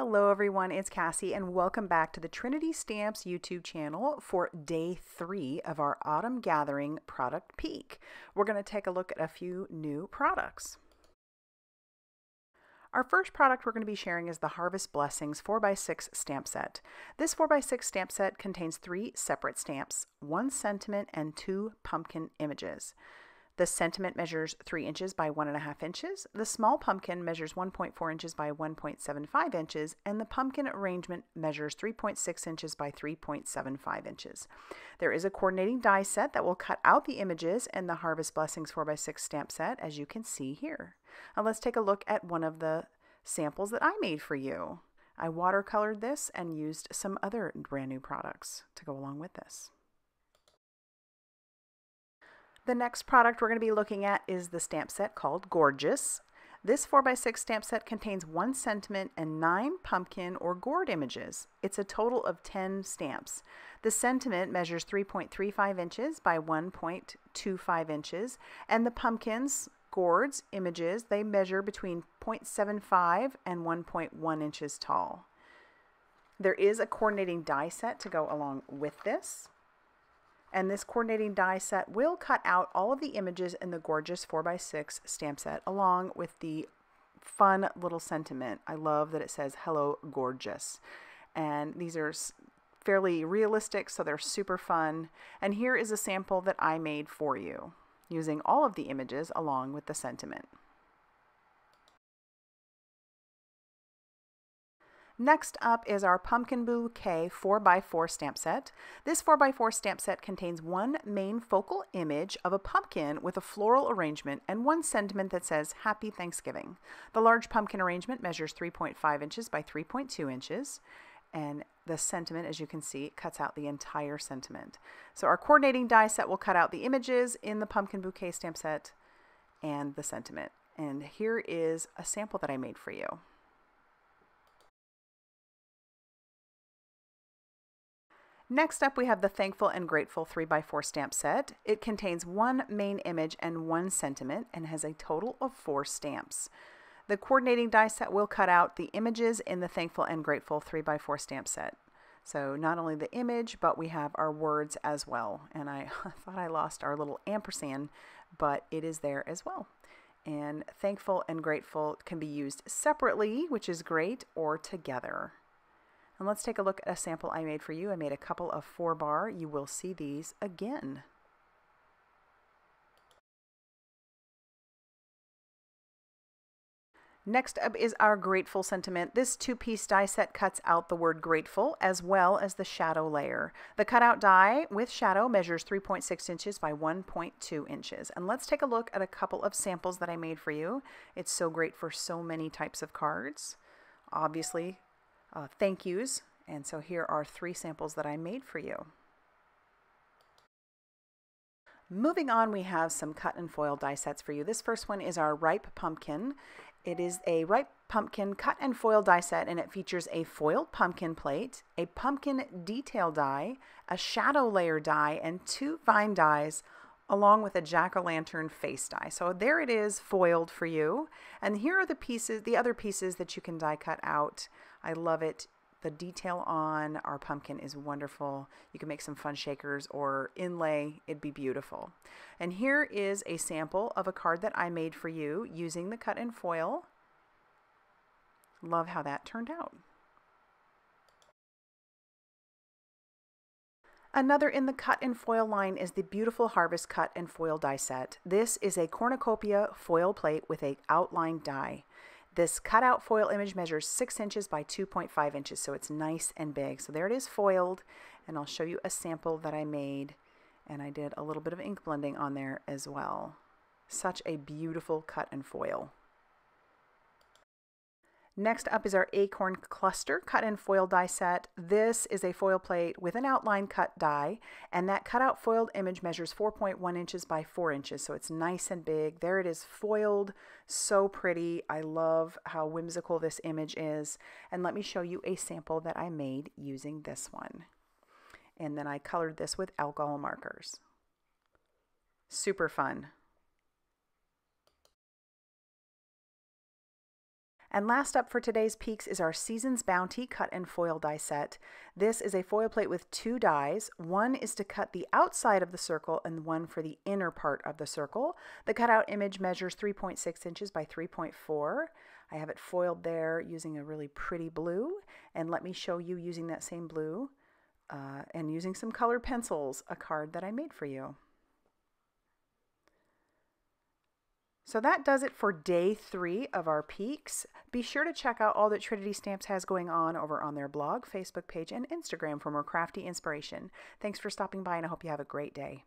Hello everyone, it's Cassie and welcome back to the Trinity Stamps YouTube channel for day 3 of our Autumn Gathering product peek. We're going to take a look at a few new products. Our first product we're going to be sharing is the Harvest Blessings 4x6 stamp set. This 4x6 stamp set contains 3 separate stamps, 1 sentiment and 2 pumpkin images. The sentiment measures 3 inches by 1.5 inches, the small pumpkin measures 1.4 inches by 1.75 inches, and the pumpkin arrangement measures 3.6 inches by 3.75 inches. There is a coordinating die set that will cut out the images in the Harvest Blessings 4x6 stamp set, as you can see here. Now let's take a look at one of the samples that I made for you. I watercolored this and used some other brand new products to go along with this. The next product we're going to be looking at is the stamp set called Gourd-geous. This 4x6 stamp set contains 1 sentiment and 9 pumpkin or gourd images. It's a total of 10 stamps. The sentiment measures 3.35 inches by 1.25 inches, and the pumpkins, gourds, images, they measure between 0.75 and 1.1 inches tall. There is a coordinating die set to go along with this. And this coordinating die set will cut out all of the images in the Gourd-geous 4x6 stamp set along with the fun little sentiment. I love that it says, "Hello, Gourd-geous." And these are fairly realistic, so they're super fun. And here is a sample that I made for you using all of the images along with the sentiment. Next up is our Pumpkin Bouquet 4x4 stamp set. This 4x4 stamp set contains 1 main focal image of a pumpkin with a floral arrangement and 1 sentiment that says Happy Thanksgiving. The large pumpkin arrangement measures 3.5 inches by 3.2 inches, and the sentiment, as you can see, cuts out the entire sentiment. So our coordinating die set will cut out the images in the Pumpkin Bouquet stamp set and the sentiment. And here is a sample that I made for you. Next up, we have the Thankful and Grateful 3x4 stamp set. It contains 1 main image and 1 sentiment and has a total of 4 stamps. The coordinating die set will cut out the images in the Thankful and Grateful 3x4 stamp set. So not only the image, but we have our words as well. And I thought I lost our little ampersand, but it is there as well. And Thankful and Grateful can be used separately, which is great, or together. And let's take a look at a sample I made for you. I made a couple of 4-bar. You will see these again. Next up is our Grateful sentiment. This 2-piece die set cuts out the word grateful as well as the shadow layer. The cutout die with shadow measures 3.6 inches by 1.2 inches. And let's take a look at a couple of samples that I made for you. It's so great for so many types of cards. Obviously, thank yous, and so here are 3 samples that I made for you. Moving on, we have some cut and foil die sets for you. This first one is our Ripe Pumpkin. It is a Ripe Pumpkin cut and foil die set, and it features a foiled pumpkin plate, a pumpkin detail die, a shadow layer die, and 2 vine dies, along with a jack-o'-lantern face die. So there it is, foiled for you. And here are the pieces, the other pieces that you can die cut out. I love it. The detail on our pumpkin is wonderful. You can make some fun shakers or inlay. It'd be beautiful. And here is a sample of a card that I made for you using the cut and foil. Love how that turned out. Another in the cut and foil line is the beautiful Harvest cut and foil die set. This is a cornucopia foil plate with a outlined die. This cutout foil image measures 6 inches by 2.5 inches, so it's nice and big. So there it is foiled, and I'll show you a sample that I made, and I did a little bit of ink blending on there as well. Such a beautiful cut and foil. Next up is our Acorn Cluster cut and foil die set. This is a foil plate with an outline cut die, and that cutout foiled image measures 4.1 inches by 4 inches, so it's nice and big. There it is foiled, so pretty. I love how whimsical this image is. And let me show you a sample that I made using this one. And then I colored this with alcohol markers. Super fun. And last up for today's peeks is our Season's Bounty cut and foil die set. This is a foil plate with 2 dies. One is to cut the outside of the circle and one for the inner part of the circle. The cutout image measures 3.6 inches by 3.4. I have it foiled there using a really pretty blue, and let me show you using that same blue and using some colored pencils, a card that I made for you. So that does it for day 3 of our peeks. Be sure to check out all that Trinity Stamps has going on over on their blog, Facebook page, and Instagram for more crafty inspiration. Thanks for stopping by, and I hope you have a great day.